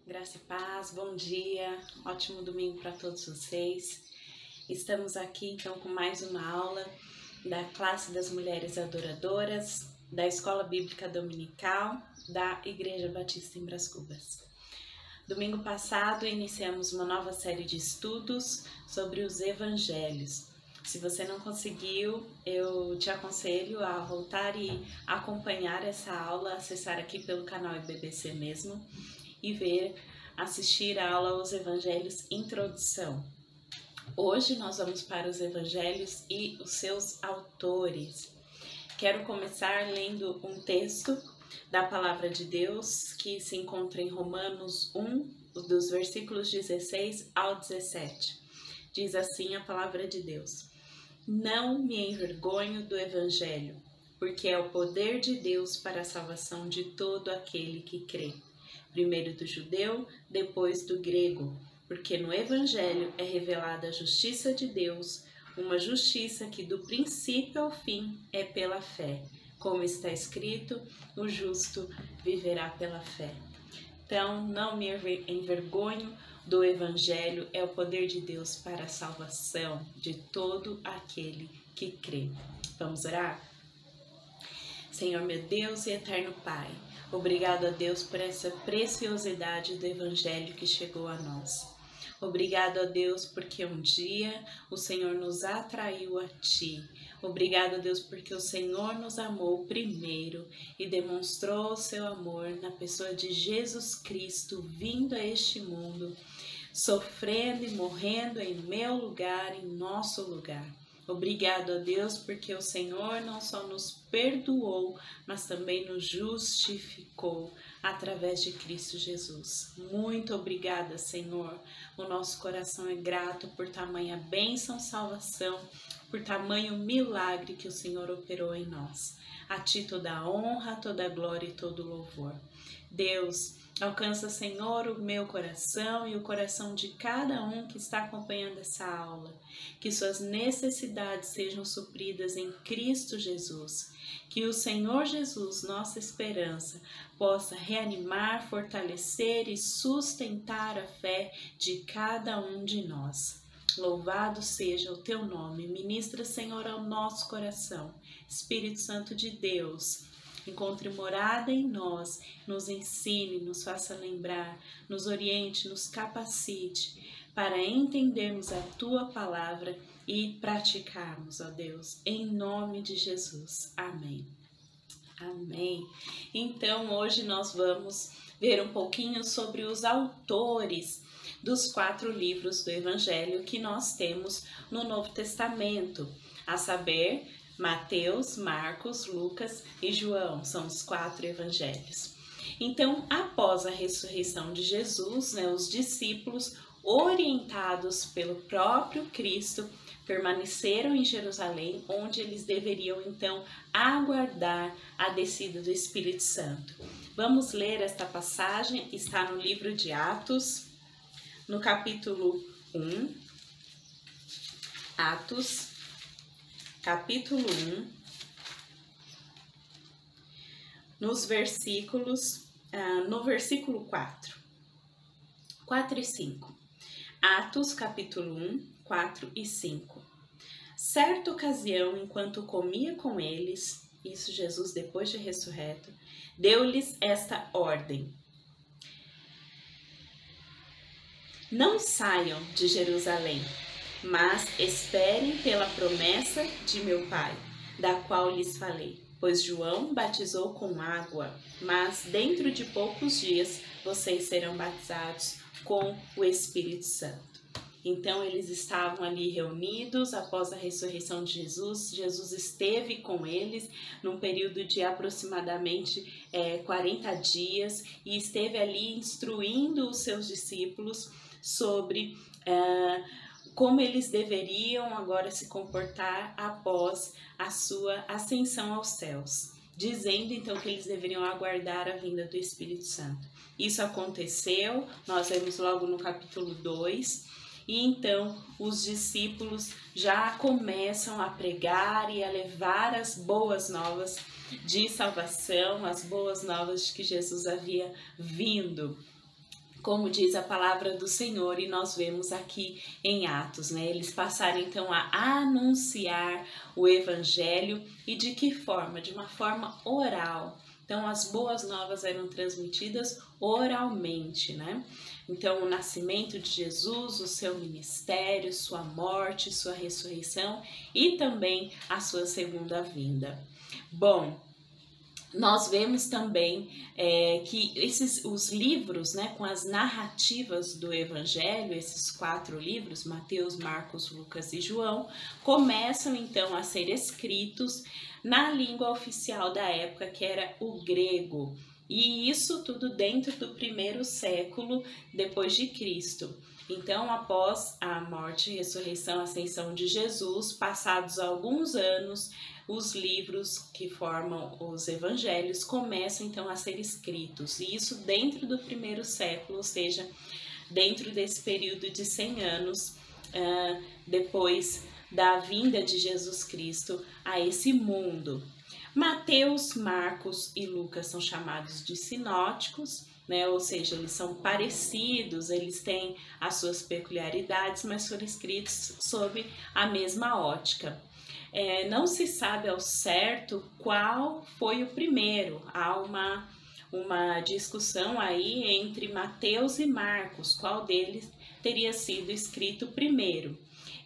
Graça e paz, bom dia, ótimo domingo para todos vocês. Estamos aqui então com mais uma aula da classe das mulheres adoradoras da Escola Bíblica Dominical da Igreja Batista em Brás Cubas. Domingo passado iniciamos uma nova série de estudos sobre os evangelhos. Se você não conseguiu, eu te aconselho a voltar e acompanhar essa aula, acessar aqui pelo canal IBBC mesmo e assistir a aula Os Evangelhos Introdução. Hoje nós vamos para os Evangelhos e os seus autores. Quero começar lendo um texto da Palavra de Deus que se encontra em Romanos 1, dos versículos 16 ao 17. Diz assim a Palavra de Deus: Não me envergonho do Evangelho, porque é o poder de Deus para a salvação de todo aquele que crê. Primeiro do judeu, depois do grego, porque no Evangelho é revelada a justiça de Deus, uma justiça que do princípio ao fim é pela fé. Como está escrito, o justo viverá pela fé. Então, não me envergonho do Evangelho, é o poder de Deus para a salvação de todo aquele que crê. Vamos orar? Senhor meu Deus e eterno Pai, obrigado a Deus por essa preciosidade do Evangelho que chegou a nós. Obrigado a Deus porque um dia o Senhor nos atraiu a Ti. Obrigado a Deus porque o Senhor nos amou primeiro e demonstrou o seu amor na pessoa de Jesus Cristo vindo a este mundo, sofrendo e morrendo em meu lugar, em nosso lugar. Obrigado a Deus porque o Senhor não só nos perdoou, mas também nos justificou através de Cristo Jesus. Muito obrigada, Senhor. O nosso coração é grato por tamanha bênção, salvação, por tamanho milagre que o Senhor operou em nós. A Ti toda a honra, toda a glória e todo o louvor. Deus, alcança, Senhor, o meu coração e o coração de cada um que está acompanhando essa aula. Que suas necessidades sejam supridas em Cristo Jesus. Que o Senhor Jesus, nossa esperança, possa reanimar, fortalecer e sustentar a fé de cada um de nós. Louvado seja o Teu nome. Ministra, Senhor, ao nosso coração. Espírito Santo de Deus, encontre morada em nós, nos ensine, nos faça lembrar, nos oriente, nos capacite para entendermos a Tua palavra e praticarmos, ó Deus, em nome de Jesus. Amém. Amém. Então, hoje nós vamos ver um pouquinho sobre os autores dos 4 livros do Evangelho que nós temos no Novo Testamento, a saber, Mateus, Marcos, Lucas e João, são os 4 evangelhos. Então, após a ressurreição de Jesus, os discípulos, orientados pelo próprio Cristo, permaneceram em Jerusalém, onde eles deveriam então aguardar a descida do Espírito Santo. Vamos ler esta passagem, está no livro de Atos, no capítulo 1, Atos, capítulo 1, no versículo 4 e 5. Atos, capítulo 1, 4 e 5. Certa ocasião, enquanto comia com eles, isso Jesus depois de ressurreto, deu-lhes esta ordem: Não saiam de Jerusalém, mas esperem pela promessa de meu Pai, da qual lhes falei. Pois João batizou com água, mas dentro de poucos dias vocês serão batizados com o Espírito Santo. Então eles estavam ali reunidos após a ressurreição de Jesus. Jesus esteve com eles num período de aproximadamente 40 dias e esteve ali instruindo os seus discípulos sobre como eles deveriam agora se comportar após a sua ascensão aos céus, dizendo então que eles deveriam aguardar a vinda do Espírito Santo. Isso aconteceu, nós vemos logo no capítulo 2, e então os discípulos já começam a pregar e a levar as boas novas de salvação, as boas novas de que Jesus havia vindo. como diz a palavra do Senhor, e nós vemos aqui em Atos, né? Eles passaram então a anunciar o Evangelho, e de que forma? De uma forma oral. Então as boas novas eram transmitidas oralmente, né? Então o nascimento de Jesus, o seu ministério, sua morte, sua ressurreição e também a sua segunda vinda. Bom, nós vemos também que os livros, né, com as narrativas do Evangelho, esses 4 livros, Mateus, Marcos, Lucas e João, começam então a ser escritos na língua oficial da época, que era o grego. E isso tudo dentro do 1º século depois de Cristo. Então, após a morte, ressurreição, ascensão de Jesus, passados alguns anos, os livros que formam os evangelhos começam então a ser escritos. E isso dentro do 1º século, ou seja, dentro desse período de 100 anos, depois da vinda de Jesus Cristo a esse mundo. Mateus, Marcos e Lucas são chamados de sinóticos, né? Ou seja, eles são parecidos, eles têm as suas peculiaridades, mas foram escritos sob a mesma ótica. Não se sabe ao certo qual foi o primeiro. Há uma discussão aí entre Mateus e Marcos, qual deles teria sido escrito primeiro.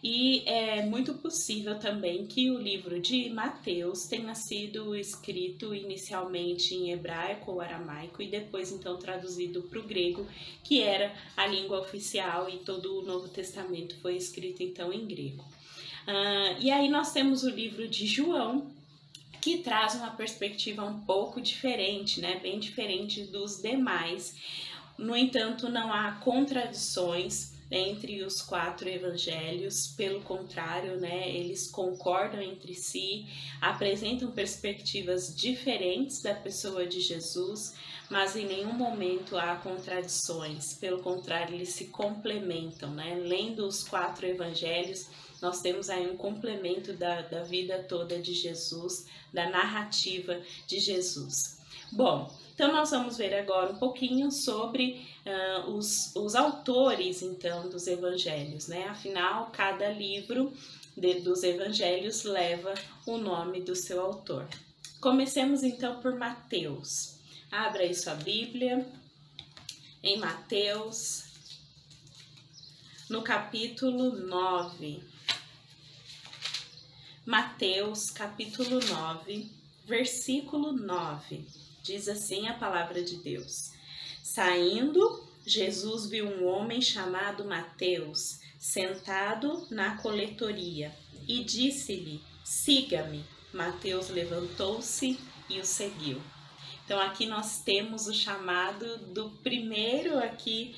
E é muito possível também que o livro de Mateus tenha sido escrito inicialmente em hebraico ou aramaico e depois então traduzido para o grego, que era a língua oficial, e todo o Novo Testamento foi escrito então em grego. E aí nós temos o livro de João, que traz uma perspectiva um pouco diferente, né? Bem diferente dos demais. No entanto, não há contradições entre os 4 evangelhos, pelo contrário, né, eles concordam entre si, apresentam perspectivas diferentes da pessoa de Jesus, mas em nenhum momento há contradições, pelo contrário, eles se complementam, né? Lendo os 4 evangelhos, nós temos aí um complemento da vida toda de Jesus, da narrativa de Jesus. Bom, então nós vamos ver agora um pouquinho sobre os autores então dos evangelhos, né? Afinal, cada livro dos evangelhos leva o nome do seu autor. Comecemos então por Mateus. Abra aí sua Bíblia em Mateus, no capítulo 9. Mateus, capítulo 9, versículo 9. Diz assim a palavra de Deus: Saindo, Jesus viu um homem chamado Mateus, sentado na coletoria, e disse-lhe: Siga-me. Mateus levantou-se e o seguiu. Então aqui nós temos o chamado do primeiro aqui,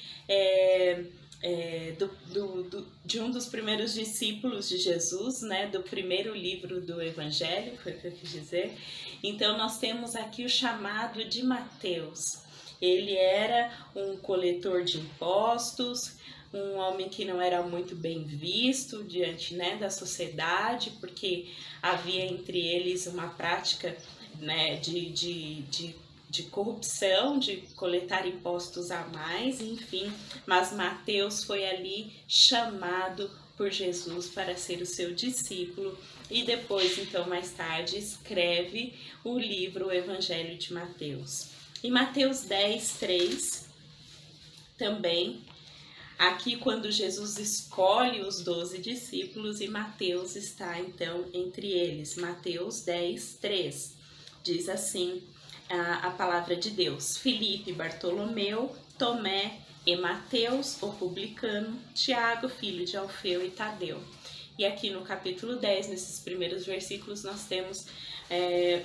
de um dos primeiros discípulos de Jesus, né, do primeiro livro do Evangelho, foi o que eu quis dizer. Então nós temos aqui o chamado de Mateus. Ele era um coletor de impostos, um homem que não era muito bem visto diante, né, da sociedade, porque havia entre eles uma prática, né, de corrupção, de coletar impostos a mais, enfim. Mas Mateus foi ali chamado por Jesus para ser o seu discípulo e depois, então, mais tarde, escreve o livro O Evangelho de Mateus. Em Mateus 10, 3, também, aqui quando Jesus escolhe os 12 discípulos, e Mateus está, então, entre eles. Mateus 10, 3, diz assim a palavra de Deus: Filipe, Bartolomeu, Tomé e Mateus, o publicano, Tiago, filho de Alfeu, e Tadeu. E aqui no capítulo 10, nesses primeiros versículos, nós temos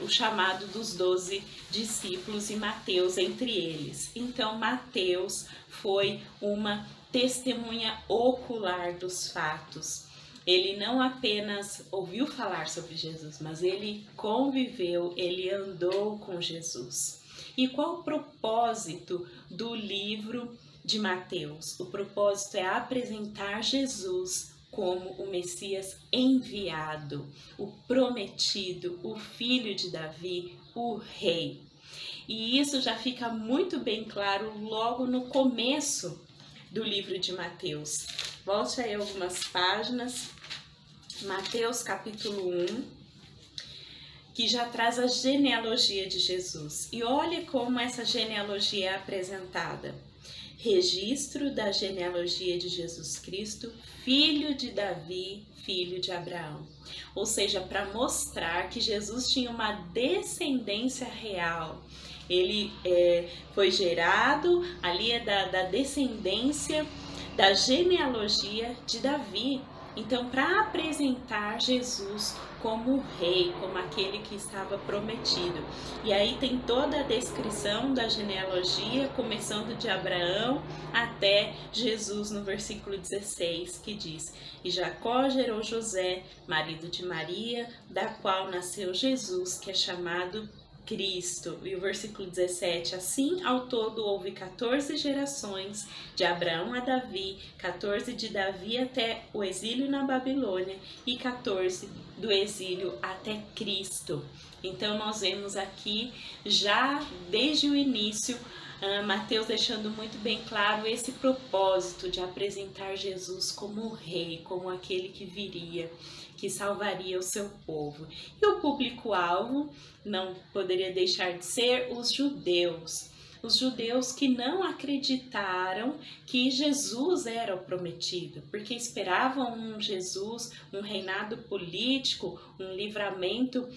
o chamado dos 12 discípulos e Mateus entre eles. Então, Mateus foi uma testemunha ocular dos fatos. Ele não apenas ouviu falar sobre Jesus, mas ele conviveu, ele andou com Jesus. E qual o propósito do livro de Mateus? O propósito é apresentar Jesus como o Messias enviado, o prometido, o filho de Davi, o rei. E isso já fica muito bem claro logo no começo do livro de Mateus. Volte aí algumas páginas. Mateus capítulo 1. Que já traz a genealogia de Jesus. E olhe como essa genealogia é apresentada. Registro da genealogia de Jesus Cristo, filho de Davi, filho de Abraão. Ou seja, para mostrar que Jesus tinha uma descendência real. Ele foi gerado, ali é da descendência, da genealogia de Davi. Então, para apresentar Jesus como rei, como aquele que estava prometido. E aí tem toda a descrição da genealogia, começando de Abraão até Jesus no versículo 16, que diz: E Jacó gerou José, marido de Maria, da qual nasceu Jesus, que é chamado Cristo. E o versículo 17, assim ao todo houve 14 gerações, de Abraão a Davi, 14 de Davi até o exílio na Babilônia e 14 do exílio até Cristo. Então nós vemos aqui já desde o início Mateus deixando muito bem claro esse propósito de apresentar Jesus como rei, como aquele que viria, que salvaria o seu povo. E o público-alvo não poderia deixar de ser os judeus que não acreditaram que Jesus era o prometido, porque esperavam um Jesus, um reinado político, um livramento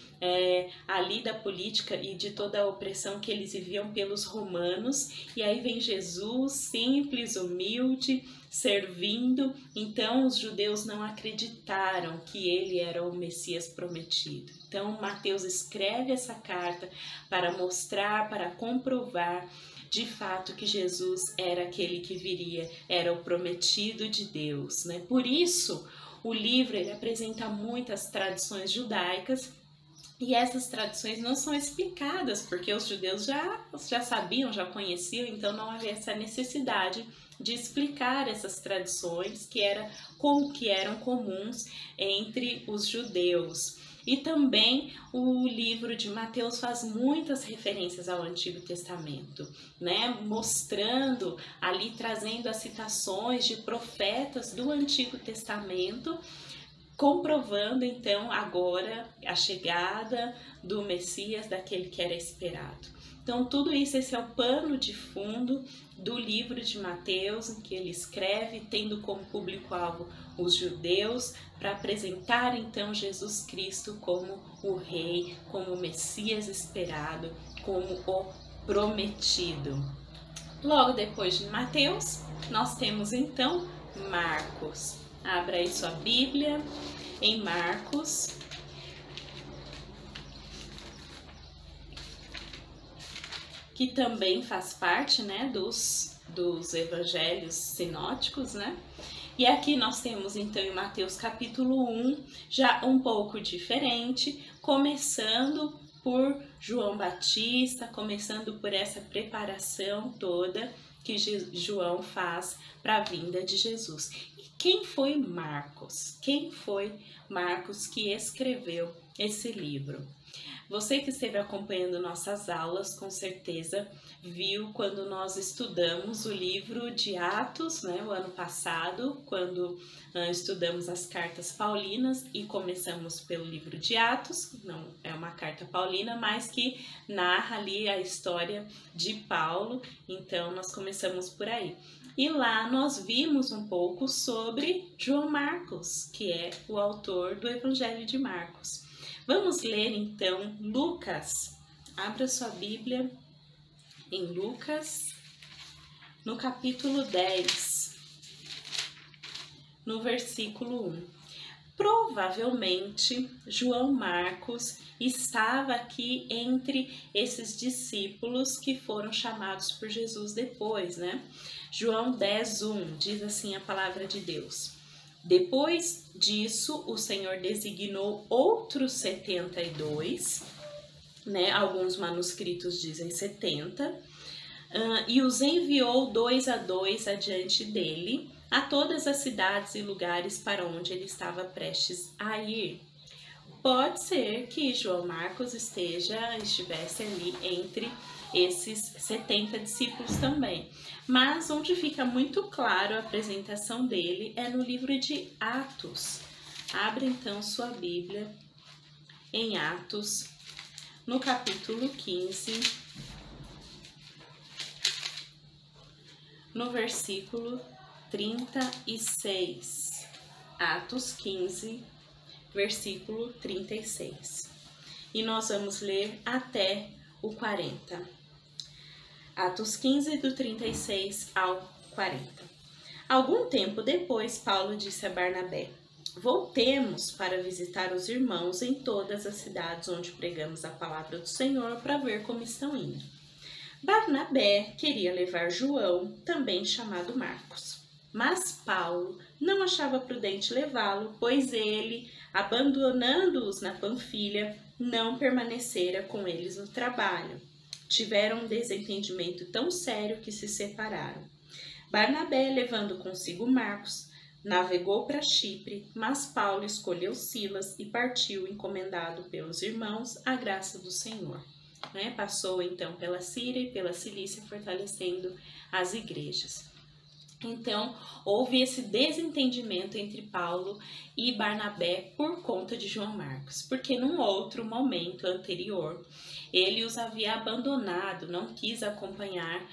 ali da política e de toda a opressão que eles viviam pelos romanos, e aí vem Jesus, simples, humilde, servindo. Então os judeus não acreditaram que ele era o Messias prometido. Então Mateus escreve essa carta para mostrar, para comprovar de fato que Jesus era aquele que viria, era o prometido de Deus, né? Por isso o livro ele apresenta muitas tradições judaicas. E essas tradições não são explicadas, porque os judeus já sabiam, já conheciam, então não havia essa necessidade de explicar essas tradições que eram comuns entre os judeus. E também o livro de Mateus faz muitas referências ao Antigo Testamento, né? Mostrando ali, trazendo as citações de profetas do Antigo Testamento, comprovando então agora a chegada do Messias, daquele que era esperado. Então tudo isso, esse é o pano de fundo do livro de Mateus, em que ele escreve, tendo como público-alvo os judeus, para apresentar então Jesus Cristo como o rei, como o Messias esperado, como o prometido. Logo depois de Mateus, nós temos então Marcos. Abra aí sua Bíblia em Marcos. Que também faz parte, né, dos evangelhos sinóticos, né? E aqui nós temos então em Mateus capítulo 1, já um pouco diferente, começando por João Batista, começando por essa preparação toda que João faz para a vinda de Jesus. E quem foi Marcos? Quem foi Marcos que escreveu esse livro? Você que esteve acompanhando nossas aulas, com certeza viu quando nós estudamos o livro de Atos, né, o ano passado, quando estudamos as cartas paulinas e começamos pelo livro de Atos, não é uma carta paulina, mas que narra ali a história de Paulo, então nós começamos por aí. E lá nós vimos um pouco sobre João Marcos, que é o autor do Evangelho de Marcos. Vamos ler então Lucas. Abra sua Bíblia em Lucas, no capítulo 10, no versículo 1. Provavelmente João Marcos estava aqui entre esses discípulos que foram chamados por Jesus depois, né? João 10:1 diz assim a palavra de Deus: Depois disso, o Senhor designou outros 72, né? Alguns manuscritos dizem 70, e os enviou 2 a 2 adiante dele, a todas as cidades e lugares para onde ele estava prestes a ir. Pode ser que João Marcos estivesse ali entre esses 70 discípulos também. Mas onde fica muito claro a apresentação dele é no livro de Atos. Abre então sua Bíblia em Atos, no capítulo 15, no versículo 36. Atos 15, versículo 36. E nós vamos ler até o 40. Atos 15, do 36 ao 40. Algum tempo depois, Paulo disse a Barnabé: voltemos para visitar os irmãos em todas as cidades onde pregamos a palavra do Senhor, para ver como estão indo. Barnabé queria levar João, também chamado Marcos. Mas Paulo não achava prudente levá-lo, pois ele, abandonando-os na Panfilha, não permanecera com eles no trabalho. Tiveram um desentendimento tão sério que se separaram. Barnabé, levando consigo Marcos, navegou para Chipre, mas Paulo escolheu Silas e partiu, encomendado pelos irmãos à graça do Senhor. Passou então pela Síria e pela Cilícia, fortalecendo as igrejas. Então, houve esse desentendimento entre Paulo e Barnabé por conta de João Marcos, porque num outro momento anterior, ele os havia abandonado, não quis acompanhar,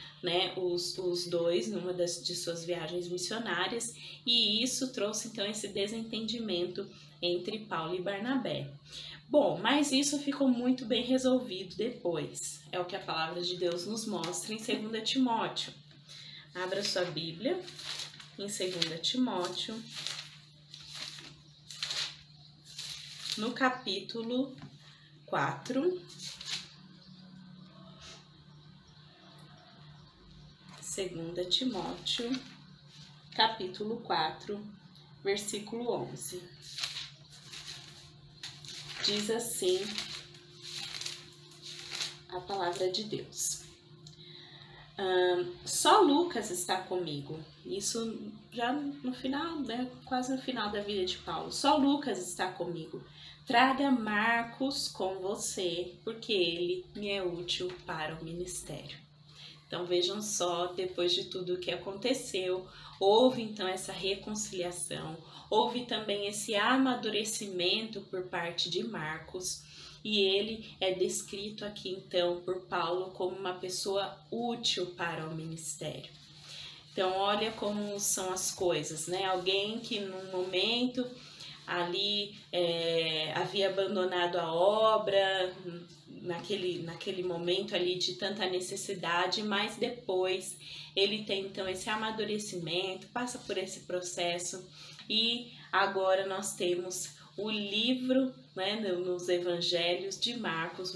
os dois numa de suas viagens missionárias, e isso trouxe então esse desentendimento entre Paulo e Barnabé. Bom, mas isso ficou muito bem resolvido depois, é o que a palavra de Deus nos mostra em 2 Timóteo. Abra sua Bíblia em 2 Timóteo, no capítulo 4, 2 Timóteo, capítulo 4, versículo 11. Diz assim a palavra de Deus: só Lucas está comigo. Isso já no final, quase no final da vida de Paulo. Só Lucas está comigo. Traga Marcos com você, porque ele me é útil para o ministério. Então vejam só, depois de tudo o que aconteceu, houve então essa reconciliação, houve também esse amadurecimento por parte de Marcos, e ele é descrito aqui então por Paulo como uma pessoa útil para o ministério. Então olha como são as coisas, Alguém que num momento ali havia abandonado a obra, naquele momento ali de tanta necessidade, mas depois ele tem então esse amadurecimento, passa por esse processo, e agora nós temos o livro, nos evangelhos de Marcos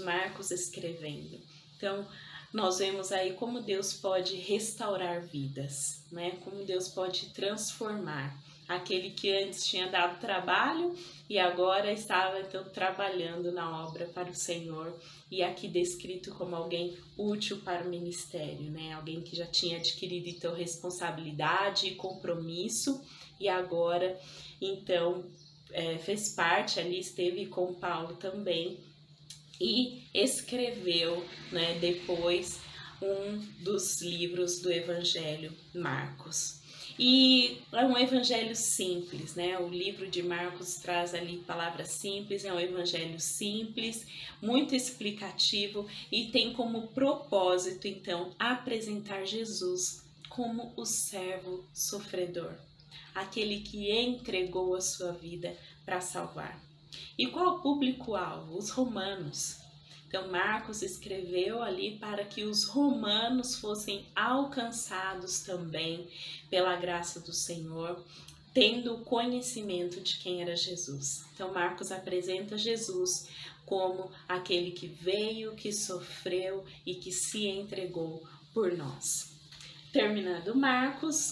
escrevendo. Então nós vemos aí como Deus pode restaurar vidas, como Deus pode transformar aquele que antes tinha dado trabalho e agora estava então trabalhando na obra para o Senhor, e aqui descrito como alguém útil para o ministério, Alguém que já tinha adquirido então responsabilidade e compromisso, e agora então fez parte ali, esteve com Paulo também, e escreveu depois um dos livros do Evangelho Marcos. E é um evangelho simples, O livro de Marcos traz ali palavras simples, é um evangelho simples, muito explicativo, e tem como propósito, então, apresentar Jesus como o servo sofredor, aquele que entregou a sua vida para salvar. E qual o público-alvo? Os romanos. Então, Marcos escreveu ali para que os romanos fossem alcançados também pela graça do Senhor, tendo o conhecimento de quem era Jesus. Então, Marcos apresenta Jesus como aquele que veio, que sofreu e que se entregou por nós. Terminando Marcos,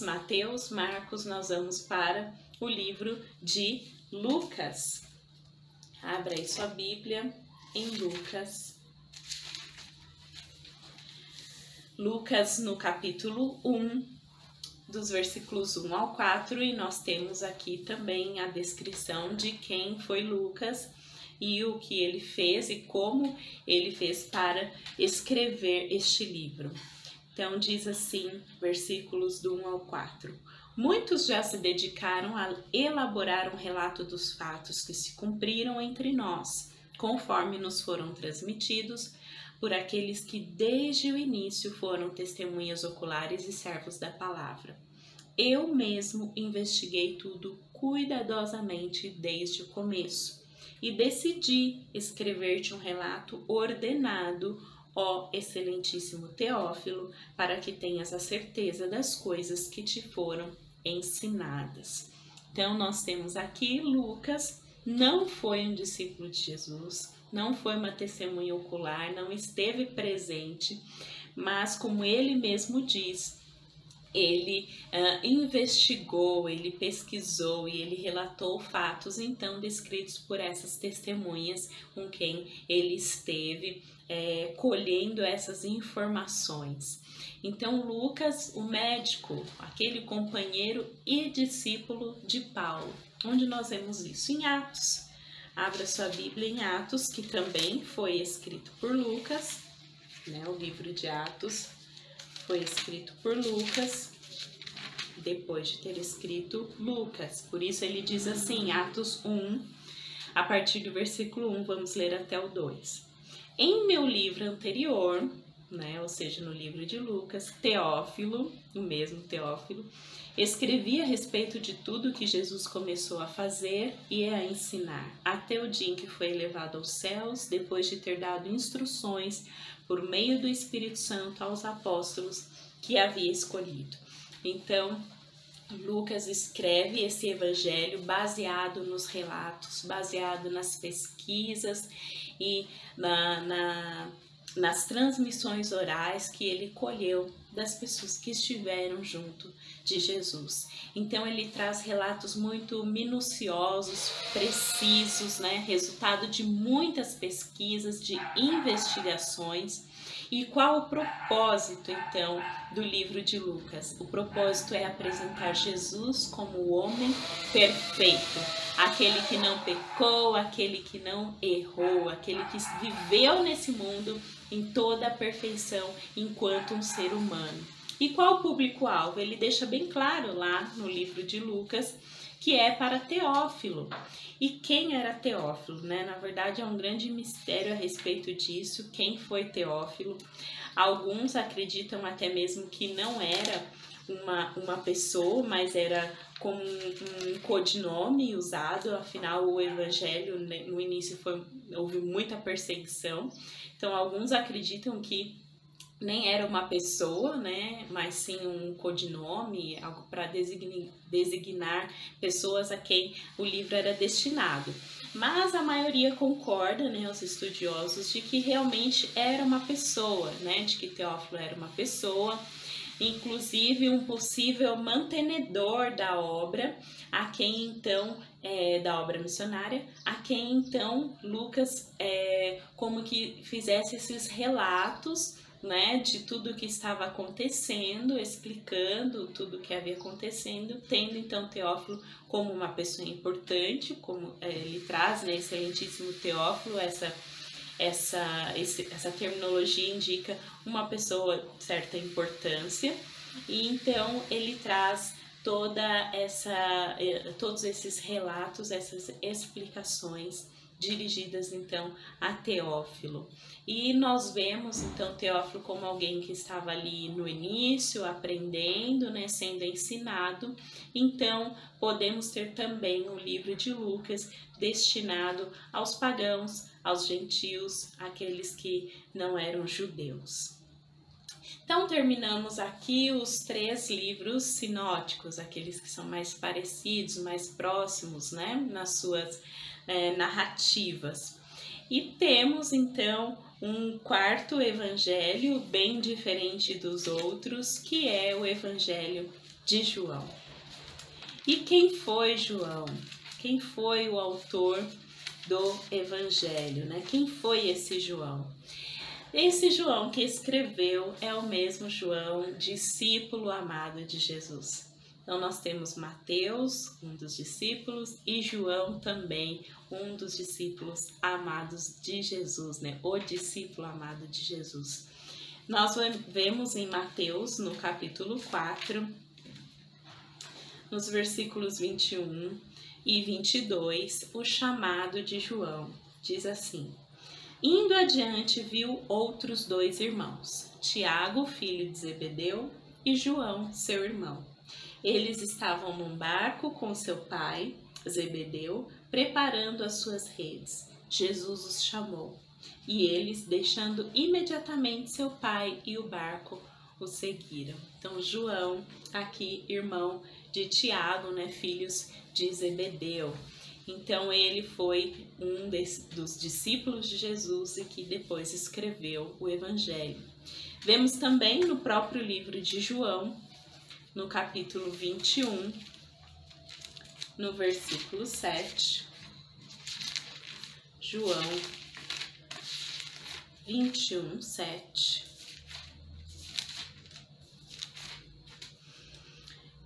Marcos, nós vamos para o livro de Lucas. Abra aí sua Bíblia em Lucas. Lucas no capítulo 1, dos versículos 1 ao 4, e nós temos aqui também a descrição de quem foi Lucas, e o que ele fez e como ele fez para escrever este livro. Então diz assim, versículos do 1 ao 4. Muitos já se dedicaram a elaborar um relato dos fatos que se cumpriram entre nós, conforme nos foram transmitidos por aqueles que desde o início foram testemunhas oculares e servos da palavra. Eu mesmo investiguei tudo cuidadosamente desde o começo e decidi escrever-te um relato ordenado, ó excelentíssimo Teófilo, para que tenhas a certeza das coisas que te foram ensinadas. Então nós temos aqui Lucas, não foi um discípulo de Jesus, não foi uma testemunha ocular, não esteve presente, mas como ele mesmo diz, ele investigou, ele pesquisou e ele relatou fatos então descritos por essas testemunhas com quem ele esteve colhendo essas informações. Então Lucas, o médico, aquele companheiro e discípulo de Paulo, onde nós vemos isso? Em Atos. Abra sua Bíblia em Atos, que também foi escrito por Lucas, né? O livro de Atos foi escrito por Lucas, depois de ter escrito Lucas. Por isso ele diz assim, Atos 1, a partir do versículo 1, vamos ler até o 2. Em meu livro anterior, né, ou seja, no livro de Lucas, Teófilo, o mesmo Teófilo, escrevi a respeito de tudo que Jesus começou a fazer e a ensinar, até o dia em que foi elevado aos céus, depois de ter dado instruções por meio do Espírito Santo aos apóstolos que havia escolhido. Então, Lucas escreve esse evangelho baseado nos relatos, baseado nas pesquisas e nas transmissões orais que ele colheu das pessoas que estiveram junto de Jesus. Então ele traz relatos muito minuciosos, precisos, né? Resultado de muitas pesquisas, de investigações. E qual o propósito, então, do livro de Lucas? O propósito é apresentar Jesus como o homem perfeito, aquele que não pecou, aquele que não errou, aquele que viveu nesse mundo em toda a perfeição enquanto um ser humano. E qual o público-alvo? Ele deixa bem claro lá no livro de Lucas que é para Teófilo. E quem era Teófilo, né? Na verdade, é um grande mistério a respeito disso, quem foi Teófilo. Alguns acreditam até mesmo que não era uma pessoa, mas era como um codinome usado, afinal o evangelho no início houve muita perseguição. Então, alguns acreditam que nem era uma pessoa, né, mas sim um codinome, algo para designar pessoas a quem o livro era destinado. Mas a maioria concorda, né, os estudiosos, de que realmente era uma pessoa, né, de que Teófilo era uma pessoa, inclusive um possível mantenedor da obra, a quem então, da obra missionária, a quem então Lucas como que fizesse esses relatos, né, de tudo que estava acontecendo, explicando tudo o que havia acontecendo, tendo então Teófilo como uma pessoa importante, como ele traz, né, excelentíssimo Teófilo, essa terminologia indica uma pessoa de certa importância, e então ele traz todos esses relatos, essas explicações dirigidas então a Teófilo. E nós vemos então Teófilo como alguém que estava ali no início, aprendendo, né, sendo ensinado. Então podemos ter também o livro de Lucas destinado aos pagãos, aos gentios, aqueles que não eram judeus. Então terminamos aqui os 3 livros sinóticos, aqueles que são mais parecidos, mais próximos, né, nas suas narrativas. E temos então um 4º evangelho bem diferente dos outros, que é o evangelho de João. E quem foi João? Quem foi o autor do evangelho, né? Quem foi esse João? Esse João que escreveu é o mesmo João, discípulo amado de Jesus. Então nós temos Mateus, um dos discípulos, e João também, um dos discípulos amados de Jesus, né? O discípulo amado de Jesus. Nós vemos em Mateus, no capítulo 4, nos versículos 21 e 22, o chamado de João. Diz assim: Indo adiante, viu outros 2 irmãos, Tiago, filho de Zebedeu, e João, seu irmão. Eles estavam num barco com seu pai, Zebedeu, preparando as suas redes. Jesus os chamou, e eles, deixando imediatamente seu pai e o barco, o seguiram. Então, João, aqui, irmão de Tiago, né, filhos de Zebedeu. Então, ele foi um dos discípulos de Jesus e que depois escreveu o Evangelho. Vemos também no próprio livro de João, no capítulo 21, no versículo 7, João 21, 7,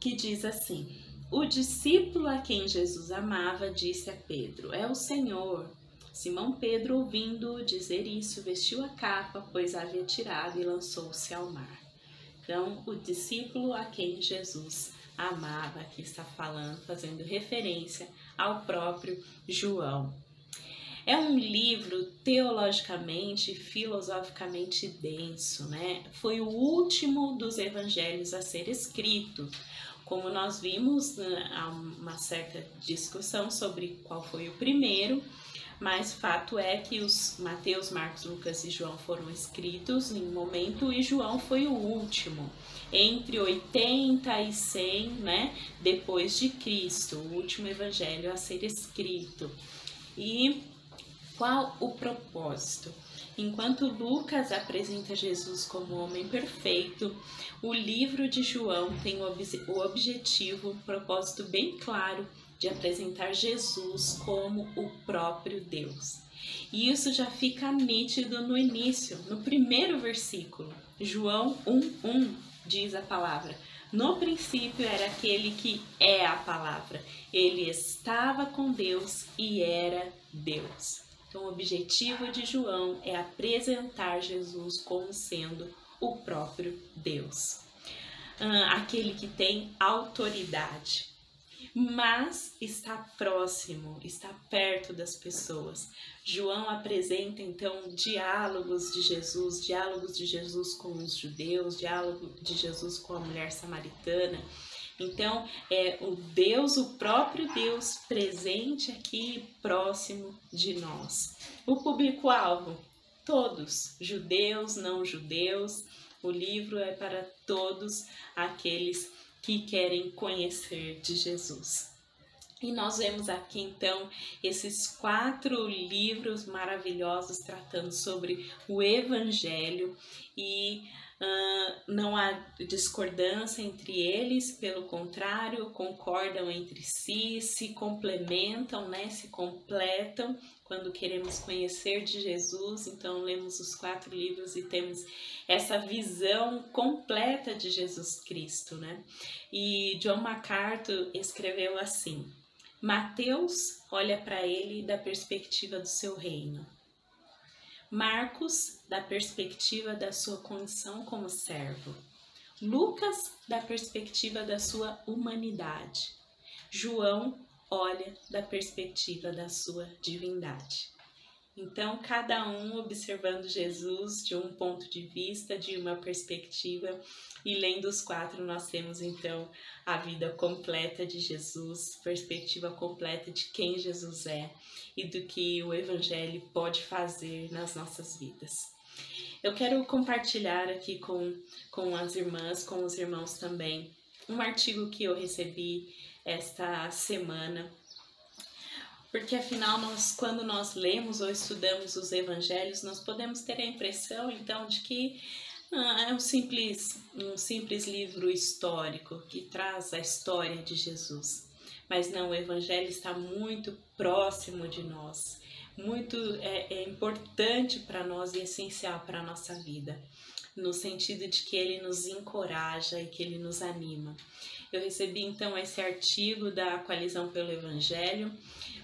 que diz assim: O discípulo a quem Jesus amava disse a Pedro: É o Senhor. Simão Pedro, ouvindo-o dizer isso, vestiu a capa, pois a havia tirado, e lançou-se ao mar. Então, o discípulo a quem Jesus amava, aqui está falando, fazendo referência ao próprio João. É um livro teologicamente e filosoficamente denso, né? Foi o último dos evangelhos a ser escrito. Como nós vimos, há uma certa discussão sobre qual foi o primeiro, mas fato é que os Mateus, Marcos, Lucas e João foram escritos em um momento e João foi o último, entre 80 e 100, né, depois de Cristo, o último evangelho a ser escrito. E qual o propósito? Enquanto Lucas apresenta Jesus como homem perfeito, o livro de João tem o objetivo, um propósito bem claro de apresentar Jesus como o próprio Deus. E isso já fica nítido no início, no primeiro versículo. João 1:1 diz a palavra: No princípio era aquele que é a palavra. Ele estava com Deus e era Deus. Então, o objetivo de João é apresentar Jesus como sendo o próprio Deus. Aquele que tem autoridade, mas está próximo, está perto das pessoas. João apresenta, então, diálogos de Jesus com os judeus, diálogo de Jesus com a mulher samaritana. Então, é o Deus, o próprio Deus presente aqui próximo de nós. O público-alvo, todos, judeus, não judeus. O livro é para todos aqueles que querem conhecer de Jesus. E nós vemos aqui, então, esses 4 livros maravilhosos tratando sobre o Evangelho e não há discordância entre eles, pelo contrário, concordam entre si, se complementam, né? Se completam quando queremos conhecer de Jesus. Então, lemos os 4 livros e temos essa visão completa de Jesus Cristo, né? E John MacArthur escreveu assim: Mateus olha para ele da perspectiva do seu reino. Marcos, da perspectiva da sua condição como servo. Lucas, da perspectiva da sua humanidade. João olha da perspectiva da sua divindade. Então, cada um observando Jesus de um ponto de vista, de uma perspectiva, e lendo os 4, nós temos então a vida completa de Jesus, perspectiva completa de quem Jesus é e do que o Evangelho pode fazer nas nossas vidas. Eu quero compartilhar aqui com as irmãs, com os irmãos também, um artigo que eu recebi esta semana. Porque afinal, quando nós lemos ou estudamos os evangelhos, nós podemos ter a impressão, então, de que é um simples livro histórico que traz a história de Jesus. Mas não, o evangelho está muito próximo de nós, muito importante para nós e essencial para a nossa vida. no sentido de que ele nos encoraja e que ele nos anima. Eu recebi então esse artigo da Coalizão pelo Evangelho.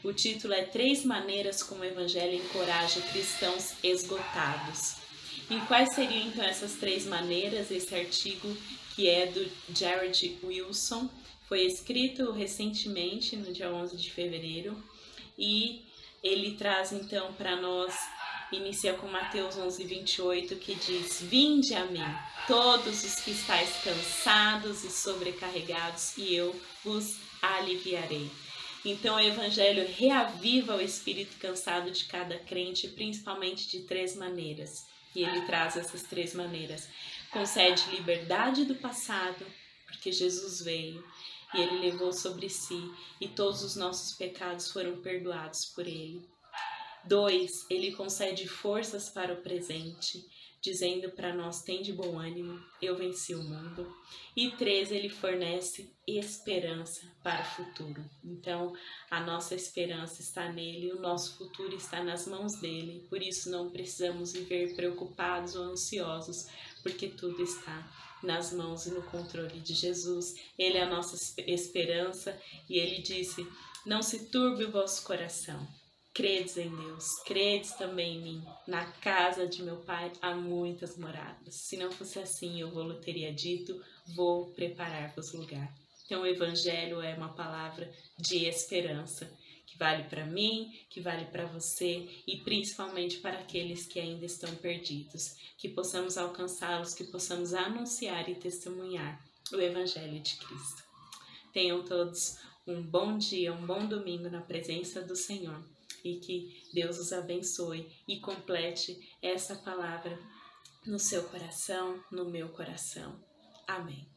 O título é 3 maneiras como o Evangelho encoraja cristãos esgotados. E quais seriam então essas 3 maneiras? Esse artigo, que é do Jared Wilson, foi escrito recentemente, no dia 11 de fevereiro, e ele traz então para nós, inicia com Mateus 11:28, que diz: Vinde a mim, todos os que estáis cansados e sobrecarregados, e eu vos aliviarei. Então o Evangelho reaviva o espírito cansado de cada crente, principalmente de 3 maneiras. E ele traz essas 3 maneiras. Concede liberdade do passado, porque Jesus veio e ele levou sobre si, e todos os nossos pecados foram perdoados por ele. 2, ele concede forças para o presente, dizendo para nós: tende bom ânimo, eu venci o mundo. E 3, ele fornece esperança para o futuro. Então, a nossa esperança está nele, o nosso futuro está nas mãos dele. Por isso, não precisamos viver preocupados ou ansiosos, porque tudo está nas mãos e no controle de Jesus. Ele é a nossa esperança e ele disse: não se turbe o vosso coração. Credes em Deus, credes também em mim. Na casa de meu Pai há muitas moradas. Se não fosse assim, eu vou teria dito: vou preparar-vos lugar. Então o Evangelho é uma palavra de esperança, que vale para mim, que vale para você e principalmente para aqueles que ainda estão perdidos. Que possamos alcançá-los, que possamos anunciar e testemunhar o Evangelho de Cristo. Tenham todos um bom dia, um bom domingo na presença do Senhor. E que Deus os abençoe e complete essa palavra no seu coração, no meu coração. Amém.